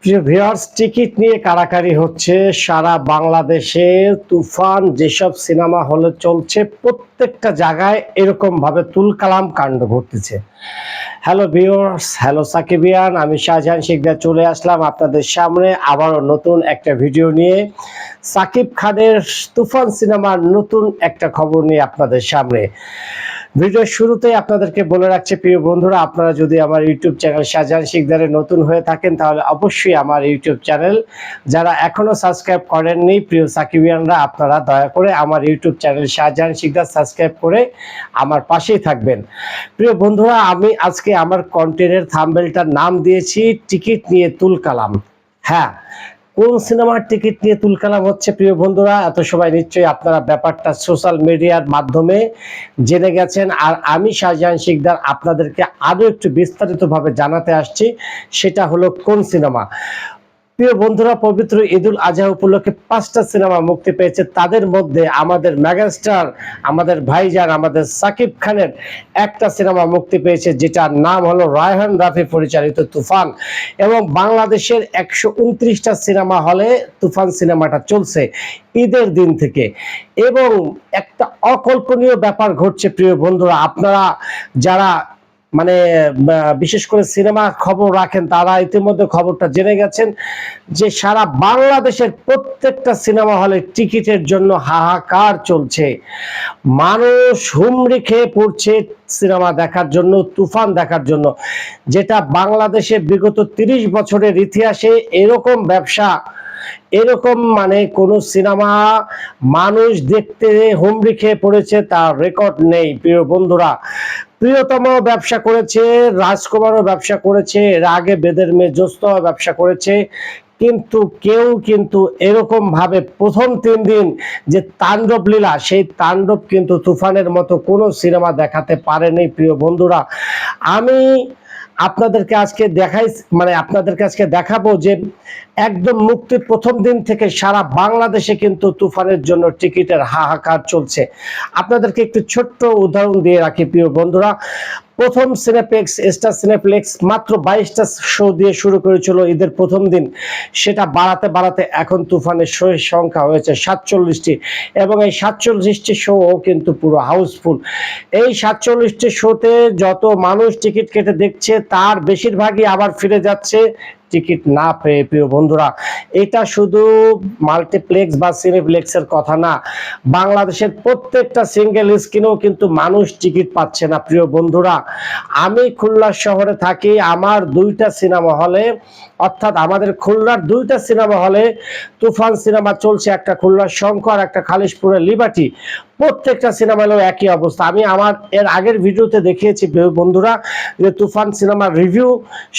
প্রিয় viewers, ticket নিয়ে কাড়াকাড়ি হচ্ছে সারা বাংলাদেশে। তুফান যেসব সিনেমা হলে চলছে প্রত্যেকটা জায়গায় এরকম ভাবে তুলকালাম কাণ্ড ঘটতেছে। হ্যালো ভিউয়ার্স, হ্যালো সাকিবিয়ান, আমি শাহজাহান শিকদার চলে আসলাম আপনাদের সামনে আবারও নতুন একটা ভিডিও নিয়ে। সাকিব খানের তুফান সিনেমার নতুন একটা খবর নিয়ে আপনাদের সামনে। ভিডিওর শুরুতেই আপনাদেরকে বলে রাখছি প্রিয় বন্ধুরা, আপনারা যদি আমার ইউটিউব চ্যানেল শাহজাহান শিকদারে নতুন হয়ে থাকেন তাহলে অবশ্যই আমার ইউটিউব চ্যানেল, যারা এখনো সাবস্ক্রাইব করেননি প্রিয় সাকিবিয়ানরা, আপনারা দয়া করে আমার YouTube channel Shahjahan Sikdar subscribe করে আমার পাশেই থাকবেন। প্রিয় বন্ধুরা, আমি আজকে আমার কন্টেন্টের থাম্বনেলটার নাম দিয়েছি টিকিট নিয়ে তুলকালাম। হ্যাঁ, কোন সিনেমার টিকিট নিয়ে তুলকালাম হচ্ছে প্রিয় বন্ধুরা, এত সবাই নিশ্চয়ই আপনারা ব্যাপারটা সোশ্যাল মিডিয়ার মাধ্যমে জেনে গেছেন। আর আমি শাহজাহান শিকদার আপনাদেরকে আরো একটু বিস্তারিতভাবে জানাতে আসছি, সেটা হলো কোন সিনেমা। প্রিয় বন্ধুরা, পবিত্র ঈদুল আজহা উপলক্ষে 5টা সিনেমা মুক্তি পেয়েছে। তাদের মধ্যে আমাদের মেগাস্টার, আমাদের ভাইজান, আমাদের সাকিব খানের একটা সিনেমা মুক্তি পেয়েছে, যেটার নাম হলো রায়হান রাফি পরিচালিত তুফান। এবং বাংলাদেশের 129টা সিনেমা হলে তুফান সিনেমাটা চলছে ঈদের দিন থেকে। এবং একটা অকল্পনীয় ব্যাপার ঘটছে প্রিয় বন্ধুরা, আপনারা যারা বিশেষ করে সিনেমা খবর রাখেন তারা ইতিমধ্যে খবরটা জেনে গেছেন যে সারা বাংলাদেশের প্রত্যেকটা সিনেমা হলে টিকিটের জন্য হাহাকার চলছে। মানুষ হুমড়ি খেয়ে পড়ছে সিনেমা দেখার জন্য, তুফান দেখার জন্য, যেটা বাংলাদেশে বিগত 30 বছরের ইতিহাসে এরকম ব্যবসা, এরকম কোন সিনেমা মানুষ দেখতে হুমড়ি খেয়ে পড়েছে তার রেকর্ড নেই। প্রিয় বন্ধুরা, প্রিয়তম ব্যবসা করেছে, রাজকুমারও ব্যবসা করেছে, এর আগে বেদের মেয়ে জোস্তও ব্যবসা করেছে, কিন্তু কেউ এরকম ভাবে প্রথম 3 দিন যে তাণ্ডব লীলা, সেই তাণ্ডব কিন্তু তুফানের মতো কোনো সিনেমা দেখাতে পারেনি। প্রিয় বন্ধুরা, আমি আপনাদেরকে আজকে দেখাবো যে একদম মুক্তির প্রথম দিন থেকে সারা বাংলাদেশে কিন্তু তুফানের জন্য টিকিটের হাহাকার চলছে। আপনাদেরকে একটু ছোট্ট উদাহরণ দিয়ে রাখি প্রিয় বন্ধুরা। প্রথম সিনেপ্লেক্স, স্টার সিনেপ্লেক্স মাত্র 22টা শো দিয়ে শুরু করেছিল ঈদের প্রথম দিন, সেটা বাড়াতে বাড়াতে এখন তুফানের শোয়ের সংখ্যা হয়েছে 47টি। এবং এই 47টি শো কিন্তু পুরো হাউসফুল। এই 47টি শোতে যত মানুষ টিকিট কেটে দেখছে তার বেশিরভাগই আবার ফিরে যাচ্ছে টিকিট না পেয়ে। প্রিয় বন্ধুরা, এটা শুধু মাল্টিপ্লেক্স বা সিনেপ্লেক্সের কথা না, বাংলাদেশের প্রত্যেকটা সিঙ্গেল স্ক্রিনেও কিন্তু মানুষ টিকিট পাচ্ছে না। প্রিয় বন্ধুরা, আমি খুলনা শহরে থাকি, আমার 2টা সিনেমা হলে, অর্থাৎ আমাদের খুলনার 2টা সিনেমা হলে তুফান সিনেমা চলছে, একটা খুলনার শঙ্কর, একটা খালিশপুরের লিবার্টি। প্রত্যেকটা সিনেমা হলেও একই অবস্থা। আমি আমার এর আগের ভিডিওতে দেখিয়েছি বন্ধুরা যে তুফান সিনেমার রিভিউ,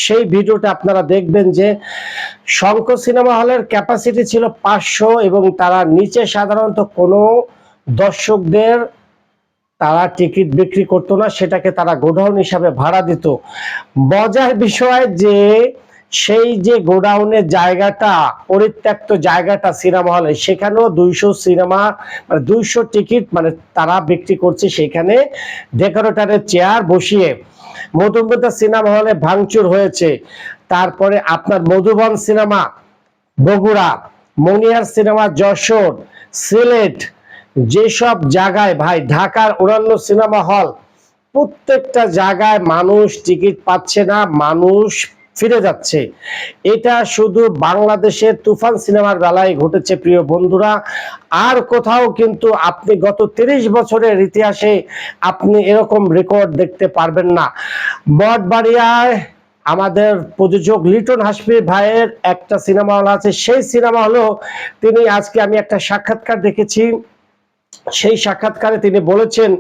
সেই ভিডিওটা আপনারা দেখবেন যে শঙ্কর সিনেমা হলের ক্যাপাসিটি ছিল 500 এবং তারা নিচে সাধারণত কোনো দর্শকদের তারা টিকিট বিক্রি করতো না, সেটাকে তারা গোডাউন হিসাবে ভাড়া দিত। মজার বিষয় যে সেই যে গোডাউনের জায়গাটা, পরিত্যক্ত জায়গাটা সিনেমা হলে, সেখানেও 200 টিকিট তারা বিক্রি করছে, সেখানে ডেকোরেটরের চেয়ার বসিয়ে। মধুমিতা সিনেমা হলে ভাঙচুর হয়েছে। তারপরে আপনার Madhuban cinema Bogura, Monier cinema Jessore, Sylhet, যেসব জায়গায় ভাই, ঢাকার অন্যান্য সিনেমা হল, প্রত্যেকটা জায়গায় মানুষ টিকিট পাচ্ছে না, মানুষ ফিরে যাচ্ছে। এটা শুধু বাংলাদেশের তুফান সিনেমার বেলায় ঘটেছে প্রিয় বন্ধুরা, আর কোথাও কিন্তু আপনি গত 30 বছরের ইতিহাসে আপনি এরকম রেকর্ড দেখতে পারবেন না। মঠবাড়িয়ায় আমাদের প্রযোজক লিটন হাসমি ভাইয়ের একটা সিনেমা হল আছে, সেই সিনেমা হলো তিনি, আজকে আমি একটা সাক্ষাৎকার দেখেছি, সেই সাক্ষাৎকারে তিনি বলেছেন,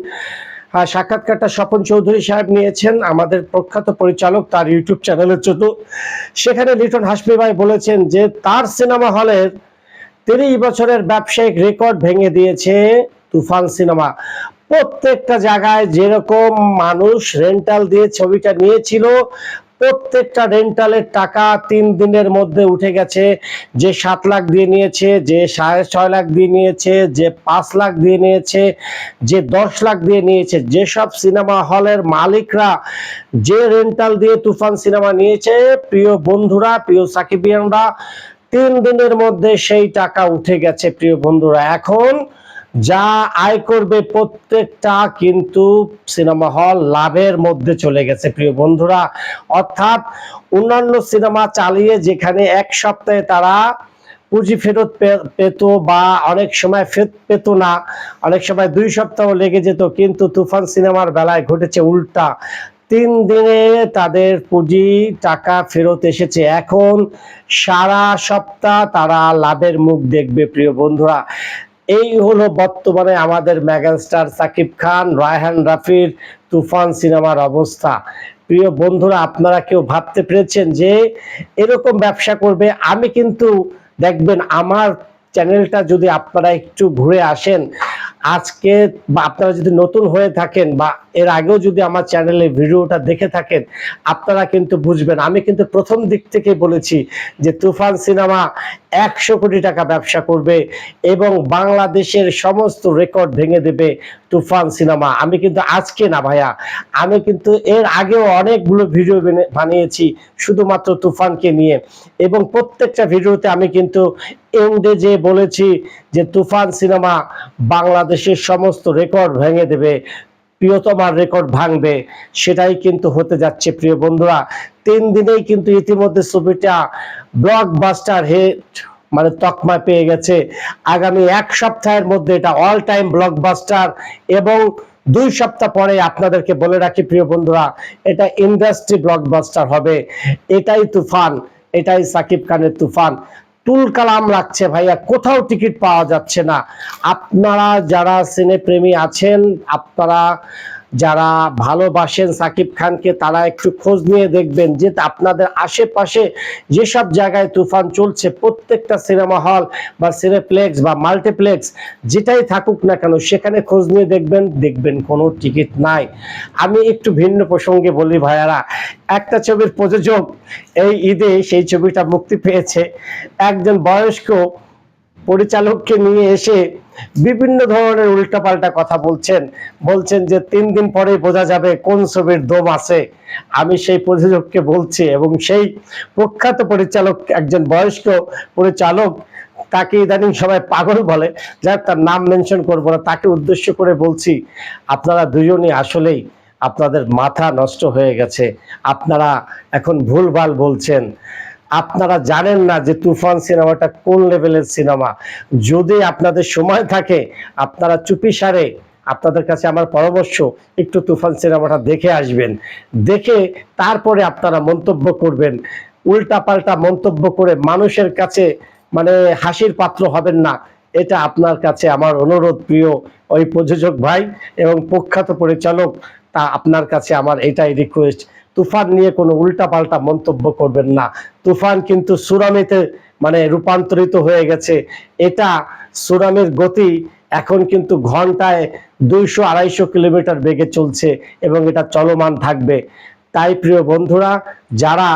সাক্ষাৎকারটা স্বপন চৌধুরী সাহেব নিয়েছেন, আমাদের প্রখ্যাত পরিচালক, তার ইউটিউব চ্যানেলের জন্য। সেখানে লিটন হাসমি ভাই বলেছেন যে তার সিনেমা হলের 30 বছরের ব্যবসায়িক রেকর্ড ভেঙে দিয়েছে তুফান সিনেমা। প্রত্যেকটা জায়গায় যেরকম মানুষ রেন্টাল দিয়ে ছবিটা নিয়েছিল, প্রত্যেকটা রেন্টালের টাকা 3 দিনের মধ্যে উঠে গেছে। যে 7 লাখ দিয়ে নিয়েছে, যে 6.5 লাখ দিয়ে নিয়েছে, যে 5 লাখ দিয়ে নিয়েছে, যে 10 লাখ দিয়ে নিয়েছে, যেসব সিনেমা হলের মালিকরা যে রেন্টাল দিয়ে তুফান সিনেমা নিয়েছে, প্রিয় বন্ধুরা, প্রিয় সাকিবিয়ানরা, 3 দিনের মধ্যে সেই টাকা উঠে গেছে প্রিয় বন্ধুরা। এখন যা আয় করবে প্রত্যেকটা কিন্তু সিনেমা হল লাভের মধ্যে চলে গেছে প্রিয় বন্ধুরা। অর্থাৎ অন্যান্য সিনেমা চালিয়ে যেখানে এক সপ্তাহে তারা পুঁজি ফেরত পেত বা অনেক সময় পেত না, অনেক সময় 2 সপ্তাহ লেগে যেত, কিন্তু তুফান সিনেমার বেলায় ঘটেছে উল্টা। 3 দিনে তাদের পুঁজি টাকা ফেরত এসেছে। এখন সারা সপ্তাহ তারা লাভের মুখ দেখবে প্রিয় বন্ধুরা। এই হলো বর্তমানে আমাদের মেগাস্টার সাকিব খান, রায়হান রাফির তুফান সিনেমার অবস্থা। প্রিয় বন্ধুরা, আপনারা কেউ ভাবতে পেরেছেন যে এরকম ব্যবসা করবে? আমি কিন্তু দেখবেন আমার চ্যানেলটা যদি আপনারা একটু ঘুরে আসেন আজকে, বা আপনারা যদি নতুন হয়ে থাকেন বা এর আগেও যদি আমার চ্যানেলে ভিডিওটা দেখে থাকেন, আপনারা কিন্তু বুঝবেন আমি কিন্তু প্রথম দিক থেকে বলেছি যে তুফান সিনেমা 100 কোটি টাকা ব্যবসা করবে এবং বাংলাদেশের সমস্ত রেকর্ড ভেঙে দেবে তুফান সিনেমা। আমি কিন্তু আজকে না ভাইয়া, আমি কিন্তু এর আগেও অনেকগুলো ভিডিও বানিয়েছি শুধুমাত্র তুফানকে নিয়ে, এবং প্রত্যেকটা ভিডিওতে আমি কিন্তু এন্ডে যে বলেছি যে তুফান সিনেমা বাংলাদেশের সমস্ত রেকর্ড ভেঙে দেবে, প্রিয়তমার রেকর্ড ভাঙবে, সেটাই কিন্তু হতে যাচ্ছে প্রিয় বন্ধুরা। 3 দিনেই কিন্তু ইতিমধ্যে ছবিটা ব্লকবাস্টার হিট মানে তকমা পেয়ে গেছে। আগামী 1 সপ্তাহের মধ্যে এটা অল টাইম ব্লকবাস্টার, এবং 2 সপ্তাহ পরে আপনাদেরকে বলে রাখি প্রিয় বন্ধুরা, এটা ইন্ডাস্ট্রি ব্লকবাস্টার হবে। এটাই তুফান, এটাই সাকিব খানের তুফান। তুল কালাম লাগছে ভাইয়া, কোথাও টিকিট পাওয়া যাচ্ছে না। আপনারা যারা সিনেপ্রেমী আছেন, আপনারা যারা ভালোবাসেন সাকিব খানকে, তারা একটু খোঁজ নিয়ে দেখবেন যে আপনাদের আশেপাশে যেসব জায়গায় তুফান চলছে, প্রত্যেকটা সিনেমা হল বা সিনেপ্লেক্স বা মাল্টিপ্লেক্স যেটাই থাকুক না কেন, সেখানে খোঁজ নিয়ে দেখবেন কোনো টিকিট নাই। আমি একটু ভিন্ন প্রসঙ্গে বলি ভাইয়ারা, একটা ছবির প্রযোজক এই ঈদে সেই ছবিটা মুক্তি পেয়েছে, একজন বয়স্ক পরিচালককে নিয়ে এসে বিভিন্ন ধরনের উল্টাপাল্টা কথা বলছেন যে 3 দিন পরেই বোঝা যাবে কোন ছবির দম আছে। আমি সেই প্রযোজককে বলছি, এবং সেই প্রখ্যাত পরিচালক, একজন বয়স্ক পরিচালক, তাকে ইদানিং সবাই পাগল বলে, যাক তার নাম মেনশন করবো না, তাকে উদ্দেশ্য করে বলছি, আপনারা দুজনই আসলেই আপনাদের মাথা নষ্ট হয়ে গেছে। আপনারা এখন ভুলভাল বলছেন। আপনারা জানেন না যে তুফান সিনেমাটা কোন লেভেলের সিনেমা। যদি আপনাদের সময় থাকে, আপনারা চুপিসারে, আপনাদের কাছে আমার পরামর্শ, একটু তুফান সিনেমাটা দেখে আসবেন। দেখে তারপরে আপনারা মন্তব্য করবেন। উল্টাপাল্টা মন্তব্য করে মানুষের কাছে মানে হাসির পাত্র হবেন না, এটা আপনার কাছে আমার অনুরোধ প্রিয় ওই প্রযোজক ভাই এবং প্রখ্যাত পরিচালক। তা আপনার কাছে আমার এটাই রিকোয়েস্ট, তুফান নিয়ে কোনো উল্টাপাল্টা মন্তব্য করবেন না। তুফান কিন্তু সুনামিতে মানে রূপান্তরিত হয়ে গেছে। এটা সুনামির গতি এখন কিন্তু ঘন্টায় 200-250 কিলোমিটার বেগে চলছে এবং এটা চলমান থাকবে। তাই প্রিয় বন্ধুরা, যারা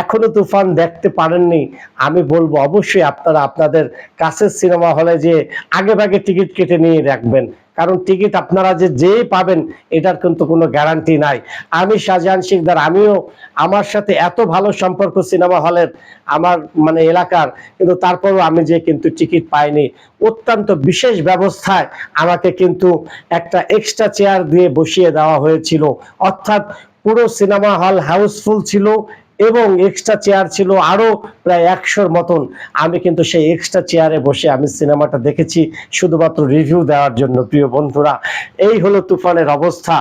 এখনো তুফান দেখতে পারেননি, আমি বলবো অবশ্যই আপনারা আপনাদের কাছের সিনেমা হলে যে আগেভাগে টিকিট কেটে নিয়ে রাখবেন, কারণ টিকিট আপনারা যেই পাবেন এটার কিন্তু কোনো গ্যারান্টি নাই। আমি শাহজাহান শিকদার, আমিও আমার সাথে এত ভালো সম্পর্ক সিনেমা হলের আমার মানে এলাকার, কিন্তু তারপরও আমি যে কিন্তু টিকিট পাইনি। অত্যন্ত বিশেষ ব্যবস্থায় আমাকে কিন্তু একটা এক্সট্রা চেয়ার দিয়ে বসিয়ে দেওয়া হয়েছিল, অর্থাৎ পুরো সিনেমা হল হাউসফুল ছিল এবং এক্সট্রা চেয়ার ছিল আরো প্রায় 100-র মতন। আমি কিন্তু সেই এক্সট্রা চেয়ারে বসে আমি সিনেমাটা দেখেছি শুধুমাত্র রিভিউ দেওয়ার জন্য। প্রিয় বন্ধুরা, এই হলো তুফানের অবস্থা।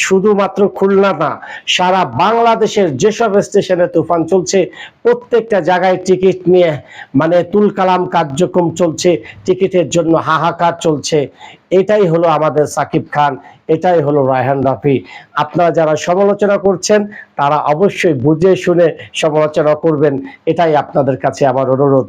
শুধুমাত্র খুলনা না, সারা বাংলাদেশের যেসব স্টেশনে তুফান চলছে প্রত্যেকটা জায়গায় টিকিট নিয়ে মানে তুলকালাম কার্যক্রম চলছে, টিকিটের জন্য হাহাকার চলছে। এটাই হলো আমাদের সাকিব খান, এটাই হলো রায়হান রাফি। আপনারা যারা সমালোচনা করছেন তারা অবশ্যই বুঝে শুনে সমালোচনা করবেন, এটাই আপনাদের কাছে আমার অনুরোধ।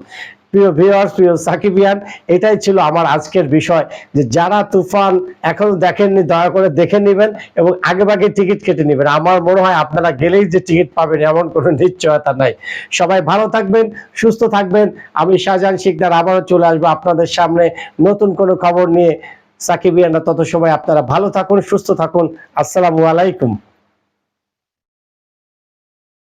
প্রিয় ভিউয়ার্স, প্রিয় সাকিবিয়ান, এটাই ছিল আমার আজকের বিষয়, যে যারা তুফান এখনো দেখেননি দয়া করে দেখে নেবেন এবং আগেভাগে টিকিট কেটে নেবেন। আমার মনে হয় আপনারা গেলেই যে টিকিট পাবেন এমন কোনো নিশ্চয়তা নাই। সবাই ভালো থাকবেন, সুস্থ থাকবেন। আমি শাহজাহান শিকদার আবারও চলে আসবো আপনাদের সামনে নতুন কোনো খবর নিয়ে। সাকিবিয়ানরা তত সময় আপনারা ভালো থাকুন, সুস্থ থাকুন। আসসালামু আলাইকুম।